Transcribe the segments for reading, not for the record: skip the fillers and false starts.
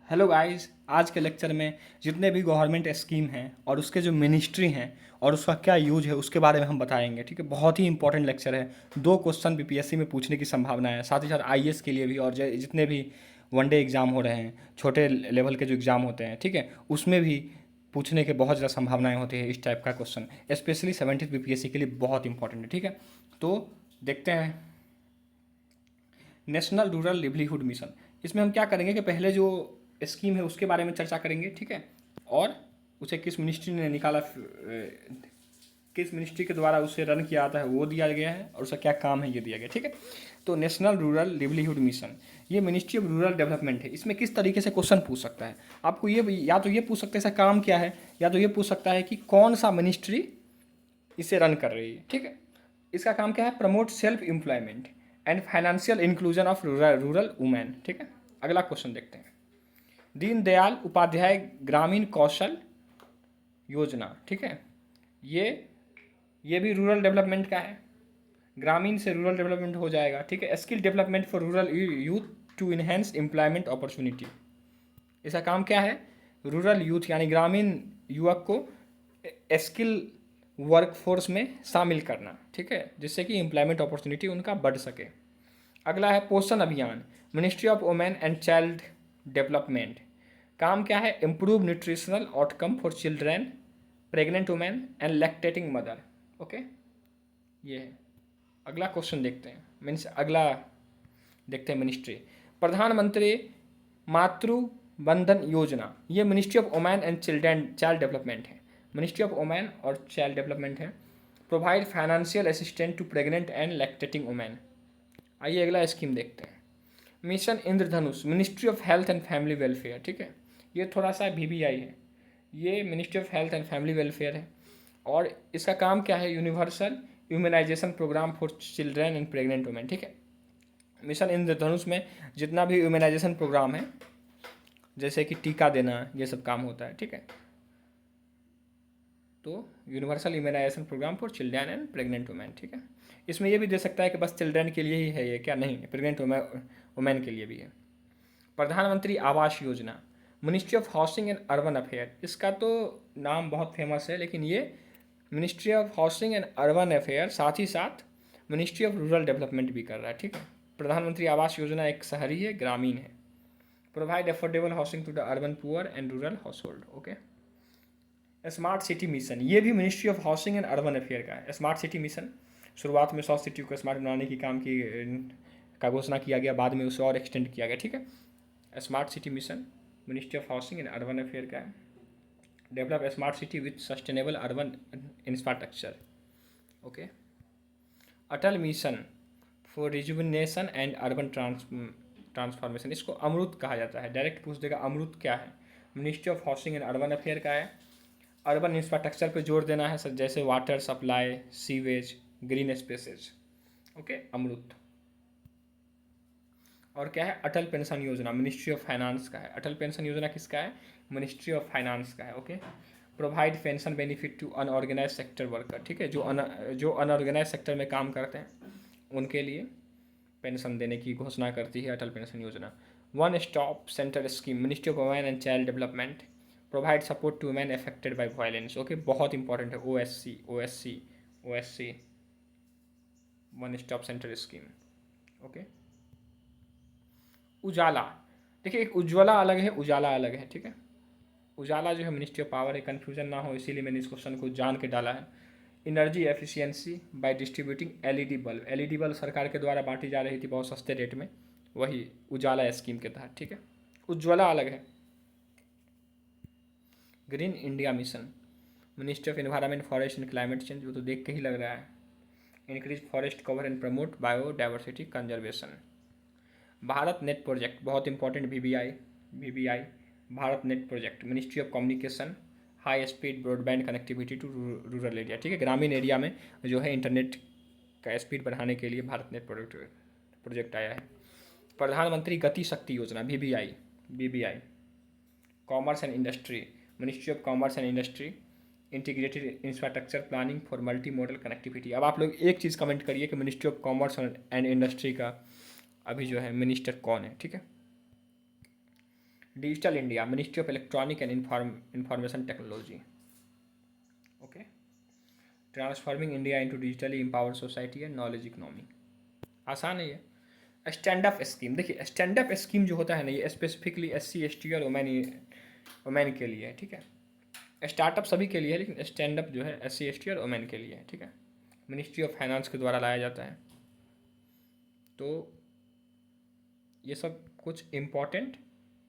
Hello guys, आज के lecture में जितने भी गवर्नमेंट स्कीम हैं और उसके जो मिनिस्ट्री हैं और उसका क्या यूज है उसके बारे में हम बताएंगे। ठीक है, बहुत ही इंपॉर्टेंट लेक्चर है। 2 क्वेश्चन बीपीएससी में पूछने की संभावना है, साथ ही साथ आईएएस के लिए भी और जितने भी वनडे एग्ज़ाम हो रहे हैं, छोटे लेवल के जो एग्ज़ाम होते हैं, ठीक है, उसमें भी पूछने के बहुत ज़्यादा संभावनाएं होती है। इस टाइप का क्वेश्चन स्पेशली 70th बीपीएससी के लिए बहुत इंपॉर्टेंट है। ठीक है, तो देखते हैं नेशनल रूरल लिवलीहुड मिशन। इसमें हम क्या करेंगे कि पहले जो स्कीम है उसके बारे में चर्चा करेंगे, ठीक है, और उसे किस मिनिस्ट्री ने निकाला, किस मिनिस्ट्री के द्वारा उसे रन किया जाता है वो दिया गया है, और उसका क्या काम है ये दिया गया। ठीक है, तो नेशनल रूरल लिवलीहुड मिशन ये मिनिस्ट्री ऑफ रूरल डेवलपमेंट है। इसमें किस तरीके से क्वेश्चन पूछ सकता है आपको, ये या तो ये पूछ सकते हैं इसका काम क्या है, या तो ये पूछ सकता है कि कौन सा मिनिस्ट्री इसे रन कर रही है। ठीक है, इसका काम क्या है, promote self employment and financial inclusion of rural women. ठीक है, अगला क्वेश्चन देखते हैं, दीनदयाल उपाध्याय ग्रामीण कौशल योजना। ठीक है, ये ये भी रूरल डेवलपमेंट का है, ग्रामीण से रूरल डेवलपमेंट हो जाएगा। ठीक है, skill development for rural youth to enhance employment opportunity. इसका काम क्या है, रूरल यूथ यानी ग्रामीण युवक को स्किल वर्कफोर्स में शामिल करना, ठीक है, जिससे कि एम्प्लॉयमेंट अपॉर्चुनिटी उनका बढ़ सके। अगला है पोषण अभियान, ministry of women and child development. काम क्या है, improve nutritional outcome for children, pregnant women and lactating mother. Okay, ये है। अगला क्वेश्चन देखते हैं, मीन्स अगला देखते हैं मिनिस्ट्री, प्रधानमंत्री मातृ बंधन योजना। ये ministry of women and children child development है, मिनिस्ट्री ऑफ वुमेन और चाइल्ड डेवलपमेंट है। Provide financial assistant to pregnant and lactating women. आइए अगला स्कीम देखते हैं, mission Indradhanush, ministry of health and family welfare. ठीक है, ये थोड़ा सा वीवीआई है, ये ministry of health and family welfare है, और इसका काम क्या है, universal immunisation programme for children and pregnant women. ठीक है, मिशन इंद्रधनुष में जितना भी इम्यूनाइजेशन प्रोग्राम है, जैसे कि टीका देना, ये सब काम होता है। ठीक है, तो universal immunisation programme for children and pregnant women. ठीक है, इसमें ये भी दे सकता है कि बस चिल्ड्रन के लिए ही है ये, क्या नहीं, प्रेग्नेंट वुमेन के लिए भी है। प्रधानमंत्री Awas Yojana, ministry of housing and urban affair. इसका तो नाम बहुत फेमस है, लेकिन ये ministry of housing and urban affair साथ ही साथ मिनिस्ट्री ऑफ रूरल डेवलपमेंट भी कर रहा है। ठीक है, प्रधानमंत्री आवास योजना एक शहरी है, ग्रामीण है। Provide affordable housing to the urban poor and rural household. Okay, smart city mission, ये भी ministry of housing and urban affair का है। स्मार्ट सिटी मिशन शुरुआत में 100 सिटी को स्मार्ट बनाने की काम की का घोषणा किया गया, बाद में उसे और एक्सटेंड किया गया। ठीक है, smart city mission ministry of housing and urban affair का है। Develop smart city with sustainable urban infrastructure. Okay, Atal mission for rejuvenation and urban transformation, इसको अमृत कहा जाता है। डायरेक्ट पूछ देगा अमृत क्या है, ministry of housing and urban affair का है। अर्बन इंफ्रास्ट्रक्चर पे जोर देना है, जैसे water supply, sewage, green spaces. Okay, Amrut. और क्या है, Atal pension Yojana ministry of finance का है। अटल पेंशन योजना किसका है, मिनिस्ट्री ऑफ फाइनेंस का है। Okay, provide pension benefit to unorganise sector worker. ठीक है, जो अनऑर्गेनाइज सेक्टर में काम करते हैं उनके लिए पेंशन देने की घोषणा करती है Atal pension Yojana. One stop centre scheme, ministry of women and child development, provide support to women affected by violence. Okay, बहुत इंपॉर्टेंट है, O S C one stop centre scheme. Okay, Ujala, देखिए एक उज्ज्वला अलग है, उजाला अलग है। ठीक है, उजाला जो है मिनिस्ट्री ऑफ पावर है, कन्फ्यूजन ना हो इसीलिए मैंने इस क्वेश्चन को जान के डाला है। Energy efficiency by distributing LED bulb, LED bulb सरकार के द्वारा बांटी जा रही थी बहुत सस्ते रेट में, वही उजाला स्कीम के तहत। ठीक है, उज्ज्वला अलग है। Green India mission, ministry of environment forest and climate change, वो तो देख के ही लग रहा है। Increase forest cover and promote biodiversity conservation. Bharat net project, बहुत important, V B I Bharat net project, ministry of communication, high speed broadband connectivity to rural area. ठीक है, ग्रामीण एरिया में जो है इंटरनेट का स्पीड बढ़ाने के लिए भारत नेट प्रोजेक्ट आया है। प्रधानमंत्री गति शक्ति योजना, BBI commerce and industry, ministry of commerce and industry, integrated infrastructure planning for multi modal connectivity. अब आप लोग एक चीज़ कमेंट करिए कि ministry of commerce and industry का अभी जो है मिनिस्टर कौन है। ठीक है, digital India, ministry of electronic and information technology. Okay, transforming India into digitally empowered society and knowledge economy. आसान है ये। स्टैंड अप स्कीम, देखिए स्टैंड अप स्कीम जो होता है ना, ये स्पेसिफिकली SC ST और वुमेन के लिए है, ठीक है। स्टार्टअप सभी के लिए है, लेकिन स्टैंड अप जो है SC ST और वुमेन के लिए है, ठीक है। मिनिस्ट्री ऑफ फाइनेंस के द्वारा लाया जाता है। तो ये सब कुछ इम्पॉर्टेंट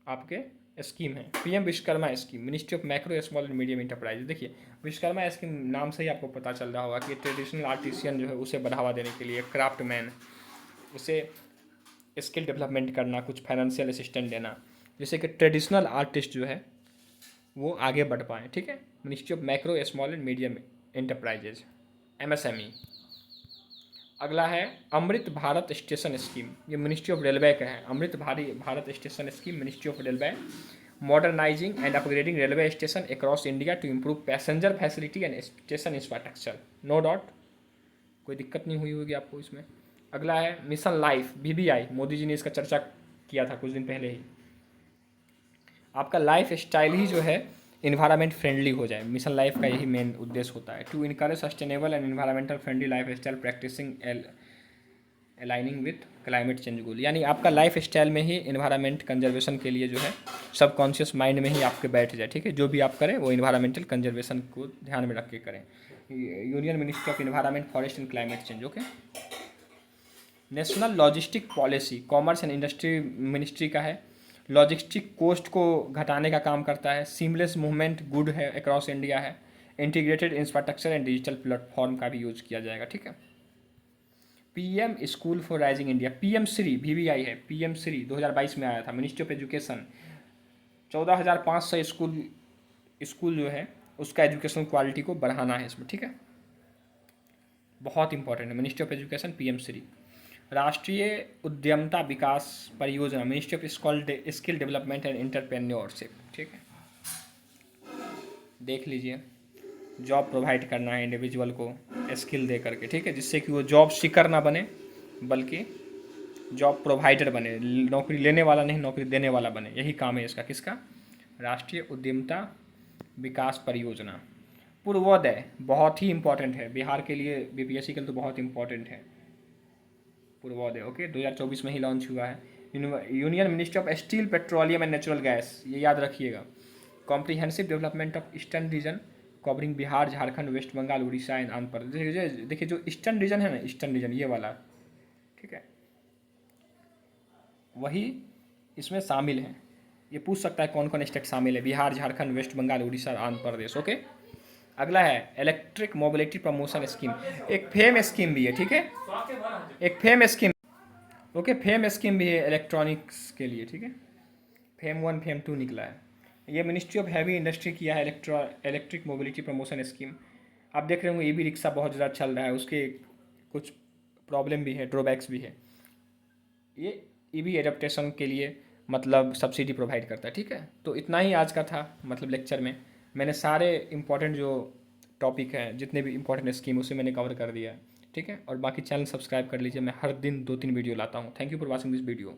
आपके स्कीम है। PM Vishwakarma scheme, ministry of micro small and medium enterprise. देखिए विश्वकर्मा स्कीम नाम से ही आपको पता चल रहा होगा कि ट्रेडिशनल आर्टिसियन जो है उसे बढ़ावा देने के लिए, क्राफ्टमैन, उसे स्किल डेवलपमेंट करना, कुछ फाइनेंशियल असिस्टेंट देना, जिससे कि ट्रेडिशनल आर्टिस्ट जो है वो आगे बढ़ पाएँ, ठीक है। Ministry of micro small and medium enterprises, MSME। अगला है अमृत भारत स्टेशन स्कीम, ये मिनिस्ट्री ऑफ रेलवे का है। Amrit Bharat station scheme, ministry of railway, modernising and upgrading railway station across India to improve passenger facility and station infrastructure. No doubt कोई दिक्कत नहीं हुई होगी आपको इसमें। अगला है mission life, BBI, Modi ji ने इसका चर्चा किया था कुछ दिन पहले ही। आपका लाइफ स्टाइल ही जो है इन्वायरमेंट फ्रेंडली हो जाए, मिशन लाइफ का यही मेन उद्देश्य होता है। To encourage sustainable and environmental friendly life style practicing aligning with climate change goal, यानी आपका लाइफ स्टाइल में ही इन्वायरमेंट कंजर्वेशन के लिए जो है सबकॉन्शियस माइंड में ही आपके बैठ जाए, ठीक है। जो भी आप करें वो इन्वायरमेंटल कंजर्वेशन को ध्यान में रख के करें। Union ministry of environment, forest and climate change. Okay, national logistic policy, commerce and industry ministry का है। लॉजिस्टिक कोस्ट को घटाने का काम करता है। सीमलेस मूवमेंट गुड है अक्रॉस इंडिया है। Integrated infrastructure and digital platform का भी यूज किया जाएगा, ठीक है। PM school for rising India, PM Shri BBI है। PM श्री 2022 में आया था। मिनिस्ट्री ऑफ एजुकेशन, 14,500 स्कूल जो है उसका एजुकेशनल क्वालिटी को बढ़ाना है इसमें, ठीक है। बहुत इंपॉर्टेंट है ministry of education, PM Shri. राष्ट्रीय उद्यमता विकास परियोजना, ministry of skill development and entrepreneurship, ठीक है। देख लीजिए, जॉब प्रोवाइड करना है इंडिविजुअल को स्किल दे करके, ठीक है, जिससे कि वो जॉब सीकर ना बने बल्कि जॉब प्रोवाइडर बने, नौकरी लेने वाला नहीं नौकरी देने वाला बने। यही काम है इसका, किसका? राष्ट्रीय उद्यमता विकास परियोजना। पूर्वोदय बहुत ही इंपॉर्टेंट है बिहार के लिए, BPSC के लिए तो बहुत इंपॉर्टेंट है पूर्वोदय। ओके, 2024 में ही लॉन्च हुआ है। Union ministry of steel, petroleum and natural gas, ये याद रखिएगा। Comprehensive development of eastern region covering Bihar, Jharkhand, west Bengal, Orissa and Andhra Pradesh. देखिए जो ईस्टर्न रीजन है ना, ईस्टर्न रीजन ये वाला, ठीक है, वही इसमें शामिल है। ये पूछ सकता है कौन कौन स्टेट शामिल है, बिहार, झारखंड, वेस्ट बंगाल, उड़ीसा, आंध्र प्रदेश। ओके, अगला है इलेक्ट्रिक मोबिलिटी प्रमोशन स्कीम, एक फेम स्कीम भी है, ठीक है, एक fame scheme. Okay, fame scheme भी है इलेक्ट्रॉनिक्स के लिए, ठीक है। फेम 1 फेम 2 निकला है। ये मिनिस्ट्री ऑफ हैवी इंडस्ट्री किया है इलेक्ट्रिक मोबिलिटी प्रमोशन स्कीम। आप देख रहे होंगे EV रिक्शा बहुत ज़्यादा चल रहा है, उसके कुछ प्रॉब्लम भी है, ड्रॉबैक्स भी है। ये EV एडेप्टेशन के लिए मतलब सब्सिडी प्रोवाइड करता है, ठीक है। तो इतना ही आज का था, मतलब लेक्चर में मैंने सारे इंपॉर्टेंट जो टॉपिक हैं, जितने भी इंपॉर्टेंट स्कीम उसे मैंने कवर कर दिया है, ठीक है। और बाकी चैनल सब्सक्राइब कर लीजिए, मैं हर दिन 2-3 वीडियो लाता हूँ। Thank you for watching this video.